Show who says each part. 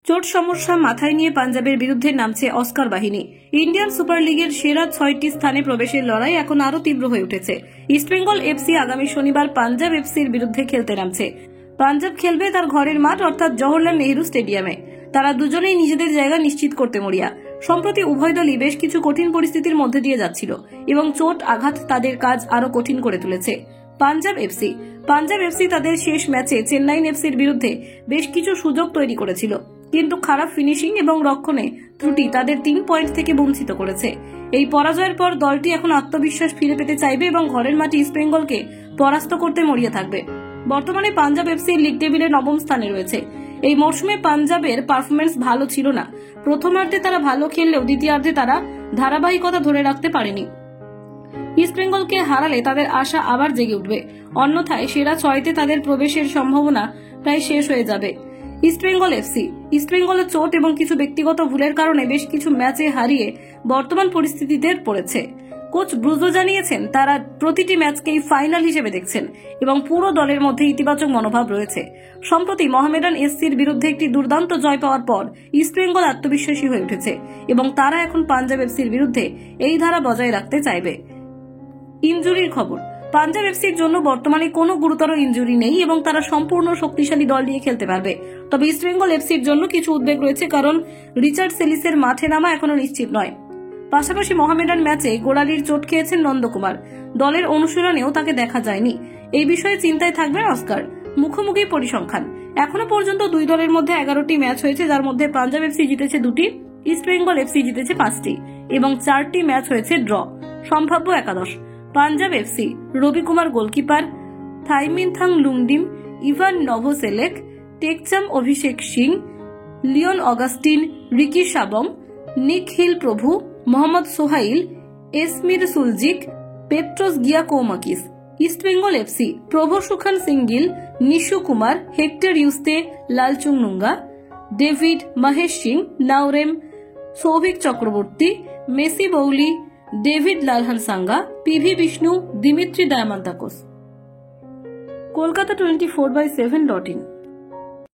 Speaker 1: চোট সমস্যা মাথায় নিয়ে পাঞ্জাবের বিরুদ্ধে নামছে অস্কার বাহিনী। ইন্ডিয়ান সুপার লিগের সেরা 6টি স্থানে প্রবেশের লড়াই এখন আরো তীব্র হয়ে উঠেছে। ইস্টবেঙ্গল এফসি আগামী শনিবার পাঞ্জাব এফসির বিরুদ্ধে খেলতে নামছে। পাঞ্জাব খেলবে তার ঘরের মাঠ অর্থাৎ জওহরলাল নেহরু স্টেডিয়ামে। তারা দুজনেই নিজেদের জায়গা নিশ্চিত করতে মরিয়া। সম্প্রতি উভয় দলই বেশ কিছু কঠিন পরিস্থিতির মধ্যে দিয়ে যাচ্ছিল এবং চোট আঘাত তাদের কাজ আরো কঠিন করে তুলেছে। পাঞ্জাব এফসি তাদের শেষ ম্যাচে চেন্নাইন এফসির বিরুদ্ধে বেশ কিছু সুযোগ তৈরি করেছিল, কিন্তু খারাপ ফিনিশিং এবং রক্ষণে ত্রুটি তাদের 3 পয়েন্ট থেকে বঞ্চিত করেছে। এই পরাজয়ের পর দলটি এখন আত্মবিশ্বাস ফিরে পেতে চাইবে এবং ঘরের মাঠে ইস্টবেঙ্গলকে পরাস্ত করতে মরিয়া থাকবে। বর্তমানে পাঞ্জাব এফসি লিগ টেবিলে 9ম স্থানে রয়েছে। এই মৌসুমে পাঞ্জাবের পারফরমেন্স ভালো ছিল না। প্রথমার্ধে তারা ভালো খেললেও দ্বিতীয়ার্ধে তারা ধারাবাহিকতা ধরে রাখতে পারেনি। ইস্টবেঙ্গলকে হারালে তাদের আশা আবার জেগে উঠবে, অন্যথায় সেরা 6তে তাদের প্রবেশের সম্ভাবনা প্রায় শেষ হয়ে যাবে। ইস্টবেঙ্গলের চোট এবং কিছু ব্যক্তিগত ভুলের কারণে বেশ কিছু ম্যাচে হারিয়ে বর্তমান পরিস্থিতিতে পড়েছে। কোচ ব্রুজো জানিয়েছেন তারা প্রতিটি ম্যাচকেই ফাইনাল হিসেবে দেখছেন এবং পুরো দলের মধ্যে ইতিবাচক মনোভাব রয়েছে। সম্প্রতি মোহামেডান এসসির বিরুদ্ধে একটি দুর্দান্ত জয় পাওয়ার পর ইস্টবেঙ্গল আত্মবিশ্বাসী হয়ে উঠেছে এবং তারা এখন পাঞ্জাব এফসির বিরুদ্ধে এই ধারা বজায় রাখতে চাইবে। ইনজুরির খবর। পাঞ্জাব এফসির জন্য বর্তমানে কোনো গুরুতর ইনজুরি নেই এবং তারা সম্পূর্ণ শক্তিশালী দল নিয়ে খেলতে পারবে। তবে ইস্টবেঙ্গল এফসির জন্য কিছু উদ্বেগ রয়েছে, কারণ রিচার্ড সেলিসের মাঠে নামা এখনো নিশ্চিত নয়। পাশাপাশি মোহামেডান ম্যাচে গোড়ালির চোট খেয়েছেন নন্দকুমার। দলের অনুশীলনেও তাকে দেখা যায়নি। এই বিষয়ে চিন্তায় থাকবেন অস্কার। মুখোমুখি পরিসংখ্যান। এখনো পর্যন্ত দুই দলের মধ্যে 11টি ম্যাচ হয়েছে, যার মধ্যে পাঞ্জাব এফসি জিতেছে 2টি, ইস্টবেঙ্গল এফসি জিতেছে 5টি এবং 4টি ম্যাচ হয়েছে ড্র। সম্ভাব্য একাদশ: Punjab FC Ravi Kumar goalkeeper, Thaiminthang Lungdim, Ivan Novoselec, Tekcham Abhishek Singh, Leon Augustine, Ricky Shabong, Nikhil Prabhu, Mohammad Suhail, Asmir Suljic, Petros Giakoumakis. East Bengal FC Prabhsukhan Singh Gill, Nishu Kumar, Hector Yuste, Lalchungnunga, David Mahesh Singh, Naorem, Souvik Chakraborty, Messi Bouli, David Lalhlansanga, PV Vishnu, Dimitrios Diamantakos. Kolkata 24/7.in।